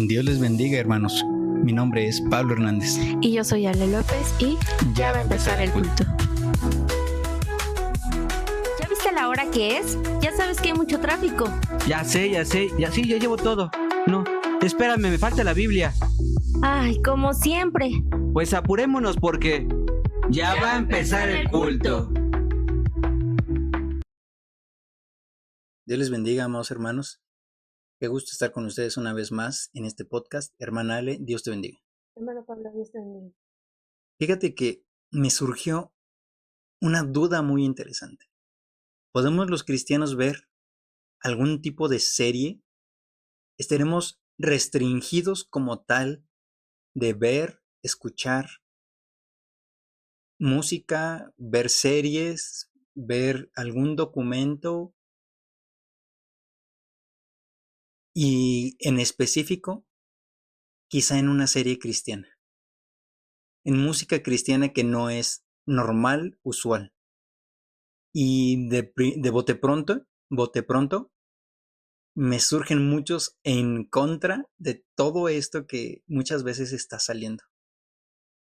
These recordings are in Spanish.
Dios les bendiga, hermanos. Mi nombre es Pablo Hernández. Y yo soy Ale López y ya va a empezar el culto. ¿Ya viste la hora que es? Ya sabes que hay mucho tráfico. Ya sé, ya llevo todo. No, espérame, me falta la Biblia. Ay, como siempre. Pues apurémonos porque ya va a empezar el culto. Dios les bendiga, amados hermanos. Qué gusto estar con ustedes una vez más en este podcast. Hermana Ale, Dios te bendiga. Hermano Pablo, Dios te bendiga. Fíjate que me surgió una duda muy interesante. ¿Podemos los cristianos ver algún tipo de serie? ¿Estaremos restringidos como tal de ver, escuchar música, ver series, ver algún documento? Y en específico, quizá en una serie cristiana, en música cristiana que no es normal, usual. Y de bote pronto, me surgen muchos en contra de todo esto que muchas veces está saliendo.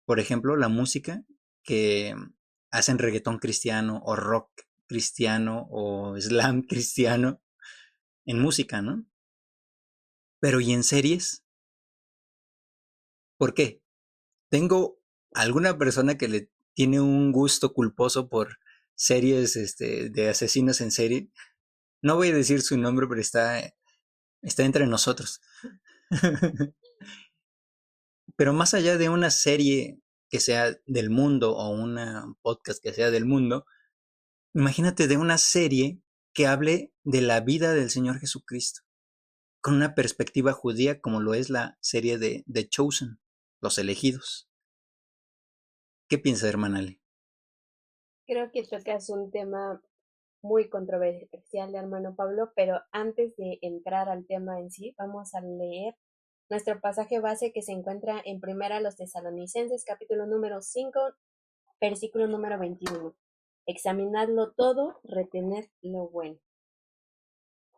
Por ejemplo, la música que hacen reggaetón cristiano o rock cristiano o slam cristiano en música, ¿no? Pero ¿y en series? ¿Por qué? Tengo alguna persona que le tiene un gusto culposo por series de asesinos en serie. No voy a decir su nombre, pero está entre nosotros. Pero más allá de una serie que sea del mundo o una podcast que sea del mundo, imagínate de una serie que hable de la vida del Señor Jesucristo, con una perspectiva judía como lo es la serie de The Chosen, Los Elegidos. ¿Qué piensa, hermana Ale? Creo que tocas un tema muy controversial, hermano Pablo, pero antes de entrar al tema en sí, vamos a leer nuestro pasaje base que se encuentra en Primera los Tesalonicenses, capítulo número 5, versículo número 21. Examinadlo todo, retened lo bueno.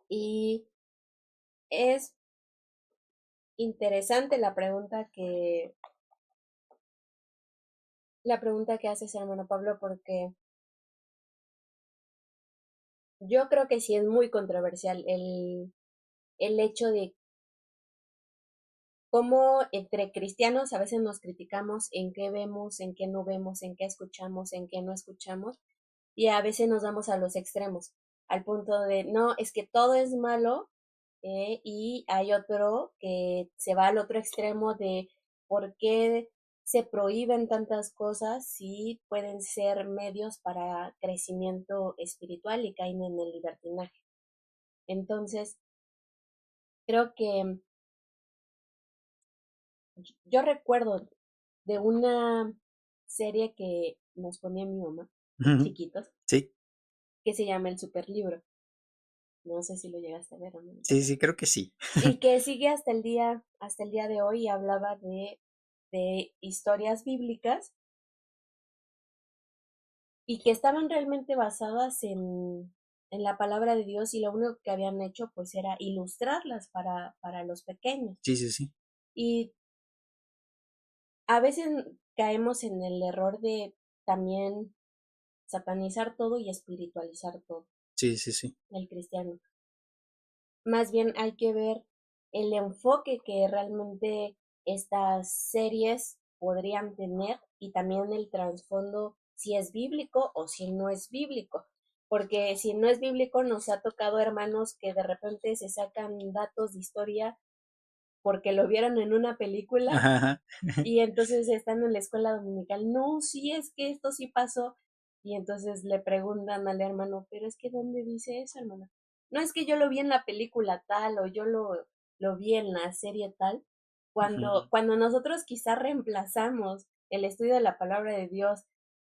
Y es interesante la pregunta que haces, hermano Pablo, porque yo creo que sí es muy controversial el hecho de cómo entre cristianos a veces nos criticamos en qué vemos, en qué no vemos, en qué escuchamos, en qué no escuchamos, y a veces nos vamos a los extremos, al punto de, no, es que todo es malo, y hay otro que se va al otro extremo de por qué se prohíben tantas cosas si pueden ser medios para crecimiento espiritual y caen en el libertinaje. Entonces, creo que yo recuerdo de una serie que nos ponía mi mamá, chiquitos, Sí, que se llama El Superlibro. No sé si lo llegaste a ver o no. sí, creo que sí. Y que sigue hasta el día de hoy y hablaba de historias bíblicas y que estaban realmente basadas en la palabra de Dios, y lo único que habían hecho pues era ilustrarlas para los pequeños. Sí. Y a veces caemos en el error de también satanizar todo y espiritualizar todo, Sí. el cristiano. Más bien hay que ver el enfoque que realmente estas series podrían tener y también el trasfondo, si es bíblico o si no es bíblico. Porque si no es bíblico, nos ha tocado hermanos que de repente se sacan datos de historia porque lo vieron en una película. Ajá. Y entonces están en la escuela dominical, no, sí, es que esto sí pasó. Y entonces le preguntan al hermano, pero es que ¿dónde dice eso, hermano? No, es que yo lo vi en la película tal, o yo lo vi en la serie tal. Cuando nosotros quizás reemplazamos el estudio de la palabra de Dios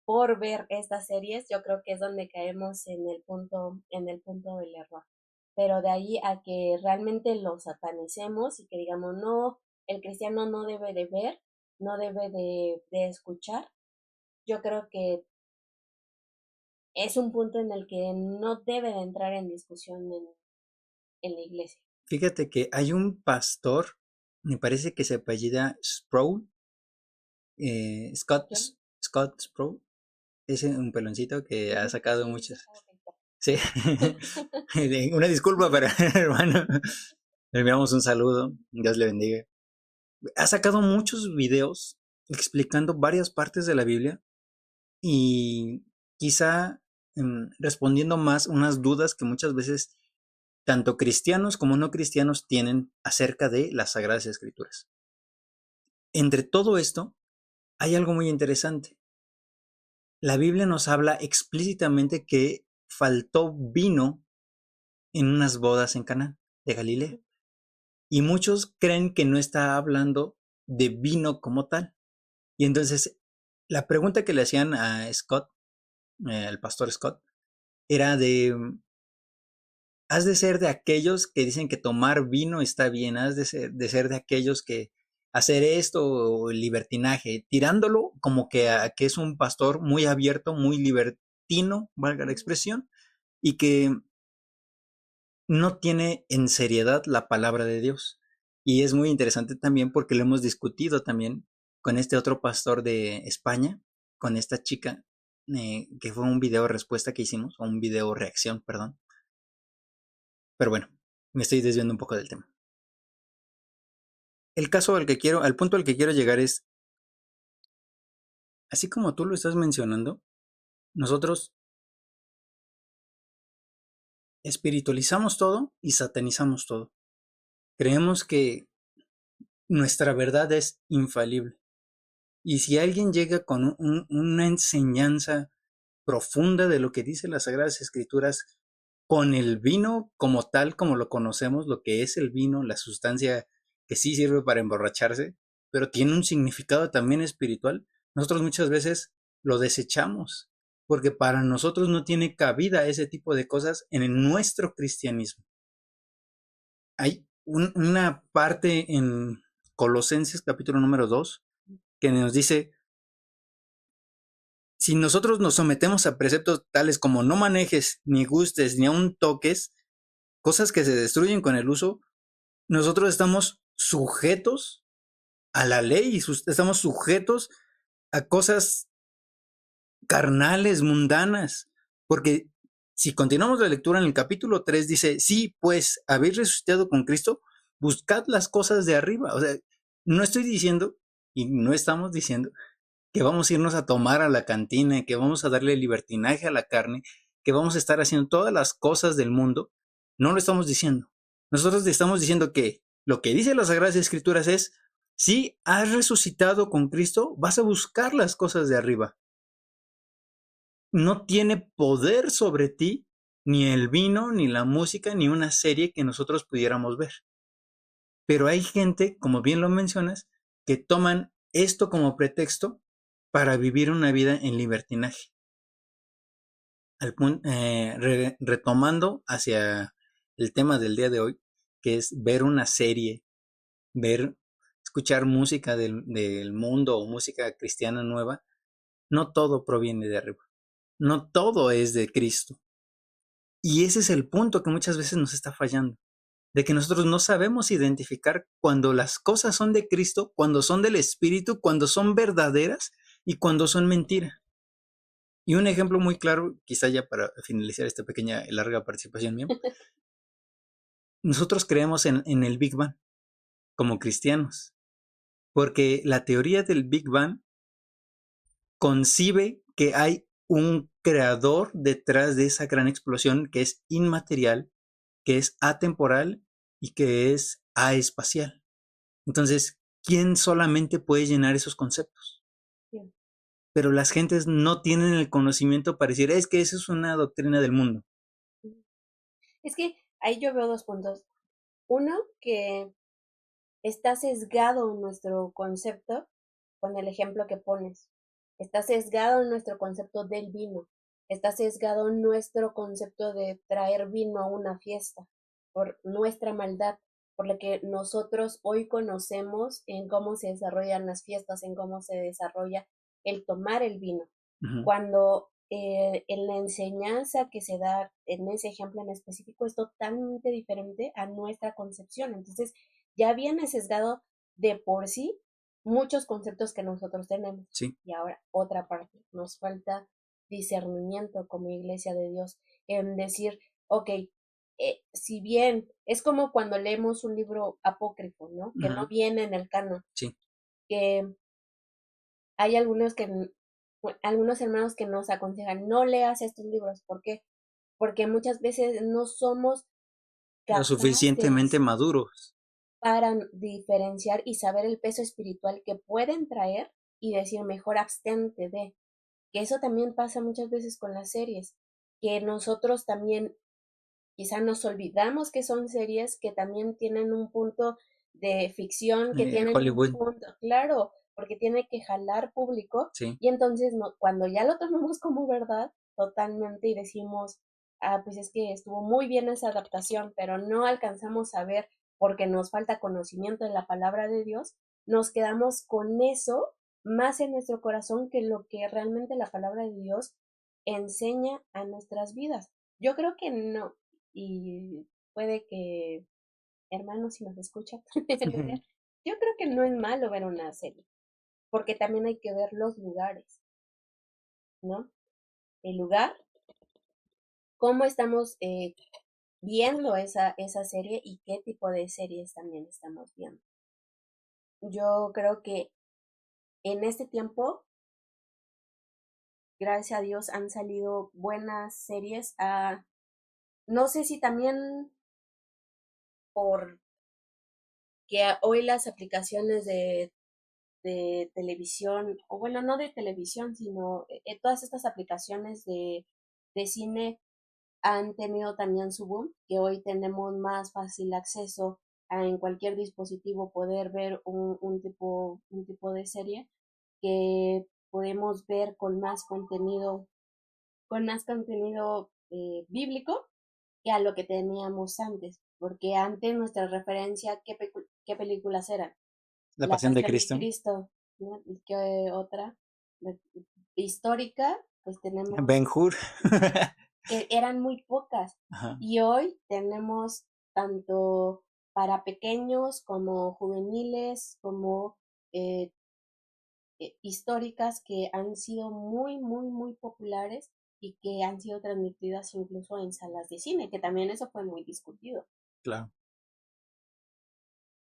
por ver estas series, yo creo que es donde caemos en el punto del error. Pero de ahí a que realmente lo satanicemos y que digamos, no, el cristiano no debe de ver, no debe de escuchar, yo creo que es un punto en el que no debe de entrar en discusión en la iglesia. Fíjate que hay un pastor me parece que se apellida Sproul, Scott, ¿Quién? Scott Sproul, es un peloncito que ha sacado muchas. Sí, una disculpa para el hermano. Le enviamos un saludo, Dios le bendiga. Ha sacado muchos videos explicando varias partes de la Biblia y quizá respondiendo más unas dudas que muchas veces tanto cristianos como no cristianos tienen acerca de las Sagradas Escrituras. Entre todo esto, hay algo muy interesante. La Biblia nos habla explícitamente que faltó vino en unas bodas en Caná de Galilea. Y muchos creen que no está hablando de vino como tal. Y entonces, la pregunta que le hacían a Scott, al pastor Scott, era de, has de ser de aquellos que dicen que tomar vino está bien, has de ser de aquellos que hacer esto o el libertinaje, tirándolo como que, que es un pastor muy abierto, muy libertino, valga la expresión, y que no tiene en seriedad la palabra de Dios. Y es muy interesante también porque lo hemos discutido también con este otro pastor de España, con esta chica, que fue un video respuesta que hicimos, o un video reacción, perdón. Pero bueno, me estoy desviando un poco del tema. El caso al punto al que quiero llegar es, así como tú lo estás mencionando, nosotros espiritualizamos todo y satanizamos todo. Creemos que nuestra verdad es infalible. Y si alguien llega con una enseñanza profunda de lo que dice las Sagradas Escrituras, con el vino como tal, como lo conocemos, lo que es el vino, la sustancia que sí sirve para emborracharse, pero tiene un significado también espiritual, nosotros muchas veces lo desechamos, porque para nosotros no tiene cabida ese tipo de cosas en nuestro cristianismo. Hay una parte en Colosenses capítulo número 2 que nos dice, si nosotros nos sometemos a preceptos tales como no manejes, ni gustes, ni aun toques, cosas que se destruyen con el uso, nosotros estamos sujetos a la ley, estamos sujetos a cosas carnales, mundanas, porque si continuamos la lectura en el capítulo 3 dice, sí, pues habéis resucitado con Cristo, buscad las cosas de arriba. O sea, no estoy diciendo, y no estamos diciendo, que vamos a irnos a tomar a la cantina, que vamos a darle libertinaje a la carne, que vamos a estar haciendo todas las cosas del mundo. No lo estamos diciendo. Nosotros estamos diciendo que lo que dice las Sagradas Escrituras es, si has resucitado con Cristo, vas a buscar las cosas de arriba. No tiene poder sobre ti ni el vino, ni la música, ni una serie que nosotros pudiéramos ver. Pero hay gente, como bien lo mencionas, que toman esto como pretexto para vivir una vida en libertinaje. Retomando hacia el tema del día de hoy, que es ver una serie, escuchar música del mundo o música cristiana nueva, no todo proviene de arriba, no todo es de Cristo. Y ese es el punto que muchas veces nos está fallando, de que nosotros no sabemos identificar cuando las cosas son de Cristo, cuando son del Espíritu, cuando son verdaderas y cuando son mentira. Y un ejemplo muy claro, quizá ya para finalizar esta pequeña y larga participación mía, nosotros creemos en el Big Bang como cristianos, porque la teoría del Big Bang concibe que hay un creador detrás de esa gran explosión que es inmaterial, que es atemporal y que es aespacial. Entonces, ¿quién solamente puede llenar esos conceptos? Bien. Pero las gentes no tienen el conocimiento para decir, es que eso es una doctrina del mundo. Es que ahí yo veo dos puntos. Uno, que está sesgado nuestro concepto con el ejemplo que pones. Está sesgado nuestro concepto del vino. Está sesgado nuestro concepto de traer vino a una fiesta por nuestra maldad, por lo que nosotros hoy conocemos en cómo se desarrollan las fiestas, en cómo se desarrolla el tomar el vino. Uh-huh. Cuando en la enseñanza que se da en ese ejemplo en específico es totalmente diferente a nuestra concepción. Entonces, ya viene sesgado de por sí muchos conceptos que nosotros tenemos. Sí. Y ahora, otra parte, nos falta discernimiento como iglesia de Dios en decir, ok, si bien es como cuando leemos un libro apócrifo, ¿no? Que no Ujú. viene en el canon, Sí. que hay algunos hermanos que nos aconsejan, no leas estos libros. ¿Por qué? Porque muchas veces no somos Lo suficientemente capaces maduros. para diferenciar y saber el peso espiritual que pueden traer y decir mejor abstente de. Que eso también pasa muchas veces con las series, que nosotros también quizá nos olvidamos que son series que también tienen un punto de ficción, que tienen un Hollywood. punto, claro, porque tiene que jalar público Sí. y entonces cuando ya lo tomamos como verdad totalmente y decimos, pues es que estuvo muy bien esa adaptación, pero no alcanzamos a ver porque nos falta conocimiento de la palabra de Dios, nos quedamos con eso más en nuestro corazón que lo que realmente la palabra de Dios enseña a nuestras vidas. Yo creo que no, y puede que, hermanos, si nos escuchan, yo creo que no es malo ver una serie, porque también hay que ver los lugares, ¿no? El lugar, cómo estamos viendo esa serie y qué tipo de series también estamos viendo. Yo creo que en este tiempo, gracias a Dios, han salido buenas series. No sé si también por que hoy las aplicaciones de televisión, o bueno, no de televisión, sino todas estas aplicaciones de cine han tenido también su boom, que hoy tenemos más fácil acceso a en cualquier dispositivo poder ver un tipo de serie que podemos ver con más contenido bíblico que a lo que teníamos antes, porque antes nuestra referencia, ¿qué películas eran? La La Pasión de Pasión de Cristo. Cristo, ¿no? ¿Y qué otra? Histórica, pues tenemos, Ben-Hur. que eran muy pocas. Ajá. Y hoy tenemos tanto para pequeños como juveniles, como eh, históricas que han sido muy, muy, muy populares y que han sido transmitidas incluso en salas de cine, que también eso fue muy discutido. Claro.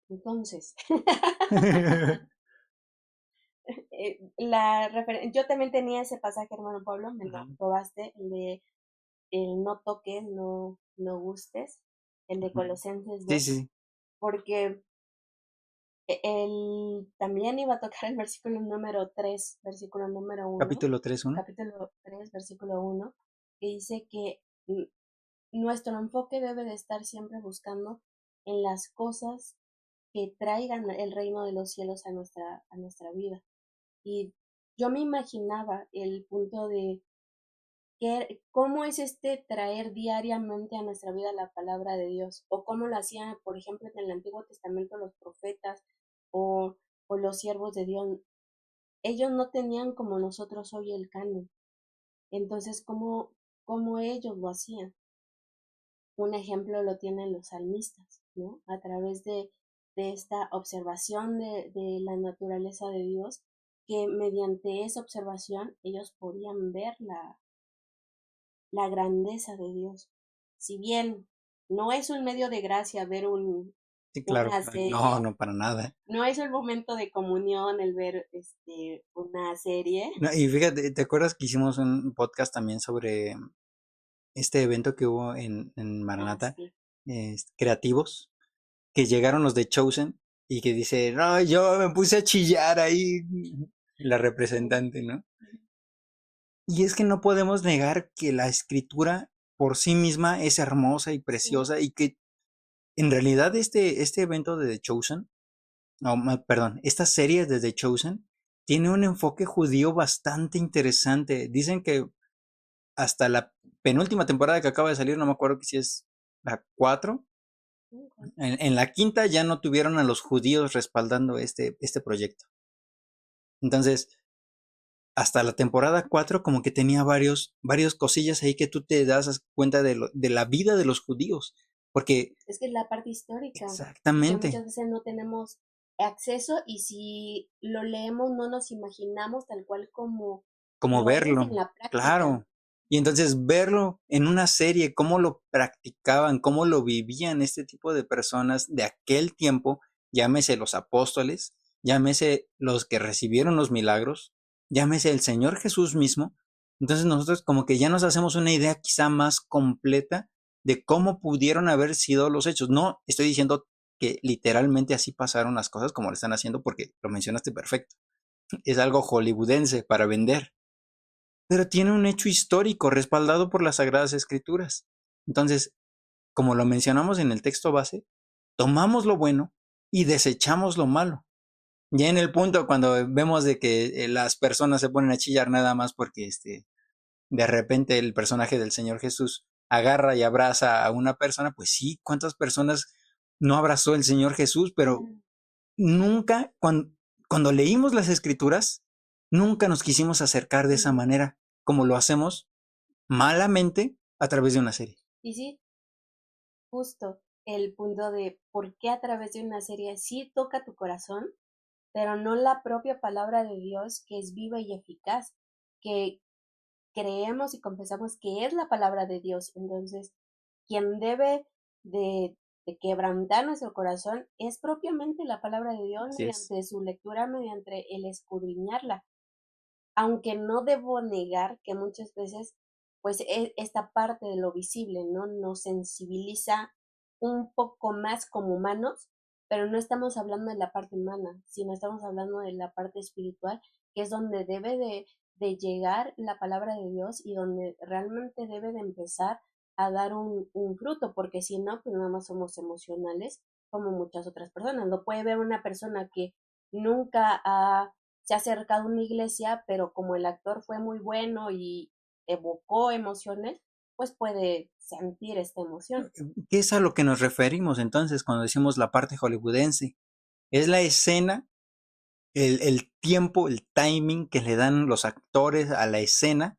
Entonces, yo también tenía ese pasaje, hermano Pablo, me lo Ujú, probaste, el de el no toques, no gustes, el de ujú. Colosenses Sí, 2, sí. porque él también iba a tocar el versículo número 3, versículo número 1, Capítulo 3:1. capítulo 3, versículo 1, que dice que nuestro enfoque debe de estar siempre buscando en las cosas que traigan el reino de los cielos a nuestra vida. Y yo me imaginaba el punto de cómo es traer diariamente a nuestra vida la palabra de Dios, o cómo lo hacían, por ejemplo, en el Antiguo Testamento los profetas o, o los siervos de Dios. Ellos no tenían como nosotros hoy el canon. Entonces, ¿cómo ellos lo hacían? Un ejemplo lo tienen los salmistas, ¿no? A través de esta observación de la naturaleza de Dios, que mediante esa observación ellos podían ver la grandeza de Dios. Si bien no es un medio de gracia ver Sí, claro, una claro. No, serie, no, para nada. no es el momento de comunión el ver una serie. No, y fíjate, ¿te acuerdas que hicimos un podcast también sobre este evento que hubo en Ah, Maranata? sí. Creativos, que llegaron los de Chosen y que dice, no, yo me puse a chillar ahí, la representante, ¿no? Y es que no podemos negar que la escritura por sí misma es hermosa y Sí, preciosa y que en realidad este evento de The Chosen, no, perdón, esta serie de The Chosen tiene un enfoque judío bastante interesante. Dicen que hasta la penúltima temporada que acaba de salir, no me acuerdo que si es la 4, ok. en la quinta ya no tuvieron a los judíos respaldando este proyecto. Entonces, hasta la temporada 4 como que tenía varios cosillas ahí que tú te das cuenta de la vida de los judíos. Porque, Es que es la parte histórica, que exactamente, muchas veces no tenemos acceso y si lo leemos no nos imaginamos tal cual como como lo es en verlo, la práctica. claro. Y entonces verlo en una serie, cómo lo practicaban, cómo lo vivían este tipo de personas de aquel tiempo, llámese los apóstoles, llámese los que recibieron los milagros, llámese el Señor Jesús mismo. Entonces nosotros como que ya nos hacemos una idea quizá más completa de cómo pudieron haber sido los hechos. No estoy diciendo que literalmente así pasaron las cosas como lo están haciendo porque lo mencionaste perfecto. Es algo hollywoodense para vender, pero tiene un hecho histórico respaldado por las Sagradas Escrituras. Entonces, como lo mencionamos en el texto base, tomamos lo bueno y desechamos lo malo. Ya en el punto cuando vemos de que las personas se ponen a chillar nada más porque de repente el personaje del Señor Jesús agarra y abraza a una persona, pues sí, ¿cuántas personas no abrazó el Señor Jesús? Pero Mm. nunca, cuando leímos las escrituras, nunca nos quisimos acercar de esa Ujú. manera, como lo hacemos malamente a través de una serie. Y sí, justo el punto de por qué a través de una serie sí toca tu corazón, pero no la propia palabra de Dios que es viva y eficaz, que creemos y confesamos que es la palabra de Dios. Entonces, quien debe de, de quebrantar nuestro corazón es propiamente la palabra de Dios Así es. mediante su lectura, mediante el escudriñarla. Aunque no debo negar que muchas veces, pues esta parte de lo visible, ¿no? Nos sensibiliza un poco más como humanos, pero no estamos hablando de la parte humana, sino estamos hablando de la parte espiritual, que es donde debe de llegar la palabra de Dios y donde realmente debe de empezar a dar un fruto, porque si no, pues nada más somos emocionales como muchas otras personas. Lo puede ver una persona que nunca se ha acercado a una iglesia, pero como el actor fue muy bueno y evocó emociones, pues puede sentir esta emoción. ¿Qué es a lo que nos referimos entonces cuando decimos la parte hollywoodense? Es la escena, el tiempo, el timing que le dan los actores a la escena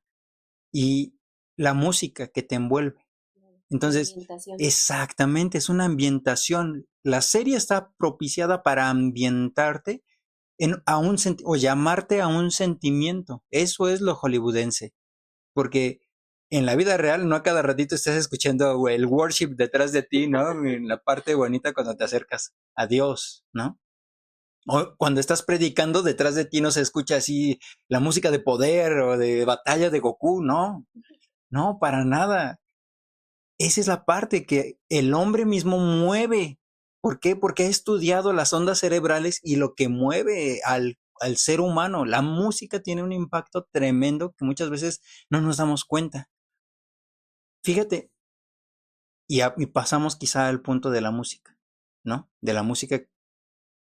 y la música que te envuelve. La Entonces, ambientación. exactamente, es una ambientación. La serie está propiciada para ambientarte a un o llamarte a un sentimiento. Eso es lo hollywoodense. Porque en la vida real no a cada ratito estás escuchando el worship detrás de ti, ¿no? En la parte bonita cuando te acercas a Dios, ¿no? O cuando estás predicando detrás de ti no se escucha así la música de poder o de batalla de Goku, no, no, para nada. Esa es la parte que el hombre mismo mueve. ¿Por qué? Porque ha estudiado las ondas cerebrales y lo que mueve al ser humano. La música tiene un impacto tremendo que muchas veces no nos damos cuenta. Fíjate, y pasamos quizá al punto de la música, ¿no? De la música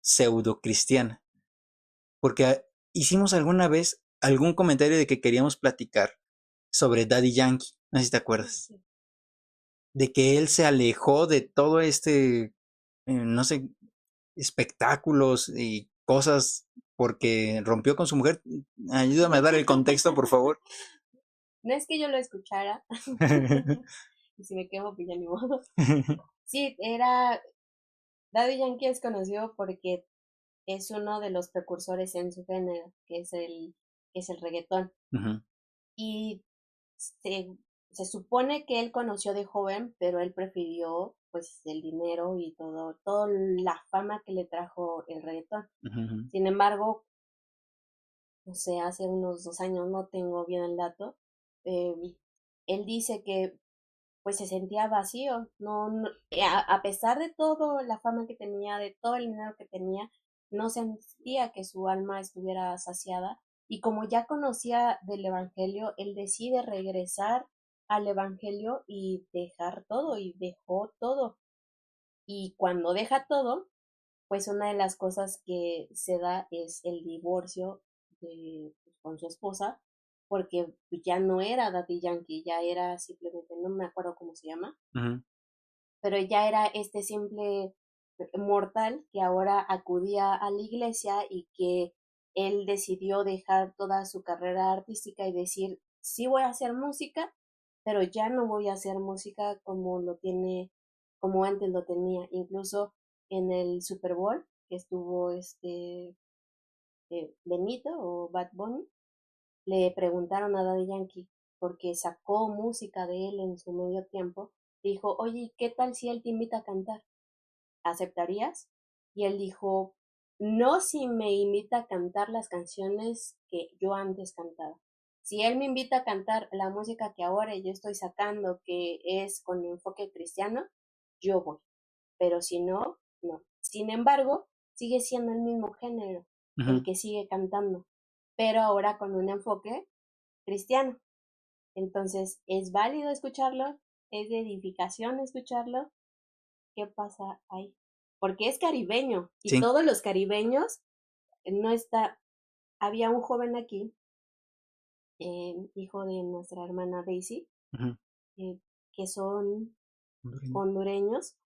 pseudo cristiana. Porque hicimos alguna vez algún comentario de que queríamos platicar sobre Daddy Yankee. No sé si te acuerdas. Sí. De que él se alejó de todo no sé, espectáculos y cosas porque rompió con su mujer. Ayúdame a dar el contexto, por favor. No es que yo lo escuchara, y si me quemo, pues ya ni modo. Sí, Daddy Yankee es conocido porque es uno de los precursores en su género, que es el reggaetón. Ujú, Y se, se supone que él conoció de joven, pero él prefirió pues el dinero y toda la fama que le trajo el reggaetón. ujú, Sin embargo, no sé, hace unos 2 años, no tengo bien el dato, eh, él dice que pues se sentía vacío, a pesar de todo la fama que tenía, de todo el dinero que tenía, no sentía que su alma estuviera saciada y como ya conocía del evangelio, él decide regresar al evangelio y dejar todo y dejó todo. Y cuando deja todo, pues una de las cosas que se da es el divorcio con su esposa, porque ya no era Daddy Yankee, ya era simplemente, no me acuerdo cómo se llama, ujú. pero ya era este simple mortal que ahora acudía a la iglesia y que él decidió dejar toda su carrera artística y decir, sí voy a hacer música, pero ya no voy a hacer música como antes lo tenía. Incluso en el Super Bowl, que estuvo Benito o Bad Bunny, le preguntaron a Daddy Yankee, porque sacó música de él en su medio tiempo, dijo, oye, ¿qué tal si él te invita a cantar? ¿Aceptarías? Y él dijo, no si me invita a cantar las canciones que yo antes cantaba. Si él me invita a cantar la música que ahora yo estoy sacando, que es con enfoque cristiano, yo voy. Pero si no, no. Sin embargo, sigue siendo el mismo género, el que sigue cantando, pero ahora con un enfoque cristiano. Entonces, ¿es válido escucharlo? ¿Es de edificación escucharlo? ¿Qué pasa ahí? Porque es caribeño, y Sí. todos los caribeños, no está... Había un joven aquí, hijo de nuestra hermana Daisy, que son hondureños,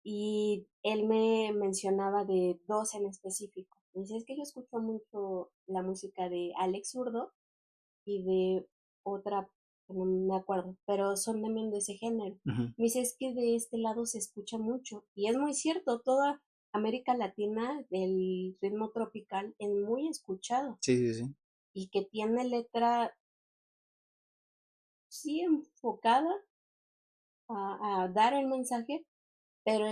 y él me mencionaba de dos en específico. Me dice, es que yo escucho mucho la música de Alex Zurdo y de otra, no me acuerdo, pero son también de ese género. Me dice, es que de este lado se escucha mucho, y es muy cierto, toda América Latina del ritmo tropical es muy escuchado. Sí. Y que tiene letra sí enfocada a dar el mensaje, pero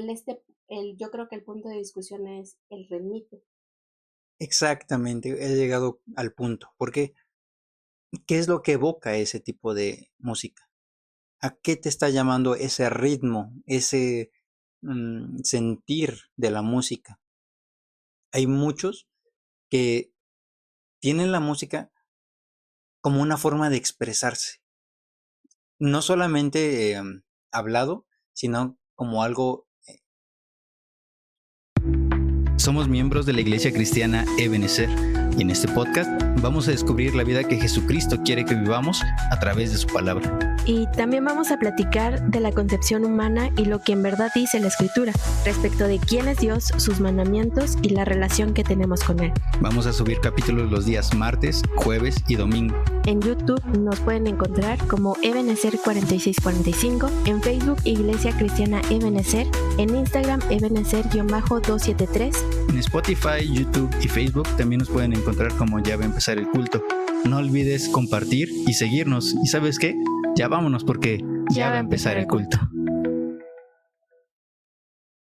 yo creo que el punto de discusión es el ritmito. Exactamente, he llegado al punto. Porque, ¿qué es lo que evoca ese tipo de música? ¿A qué te está llamando ese ritmo, ese sentir de la música? Hay muchos que tienen la música como una forma de expresarse. No solamente hablado, sino como algo... Somos miembros de la Iglesia Cristiana Ebenezer, y en este podcast vamos a descubrir la vida que Jesucristo quiere que vivamos a través de su palabra. Y también vamos a platicar de la concepción humana y lo que en verdad dice la Escritura respecto de quién es Dios, sus mandamientos y la relación que tenemos con Él. Vamos a subir capítulos los días martes, jueves y domingo. En YouTube nos pueden encontrar como Ebenezer 4645, en Facebook Iglesia Cristiana Ebenezer, en Instagram Ebenezer-273. En Spotify, YouTube y Facebook también nos pueden encontrar como Ya va a empezar el culto. No olvides compartir y seguirnos. ¿Y sabes qué? Ya vámonos porque ya va a empezar el culto.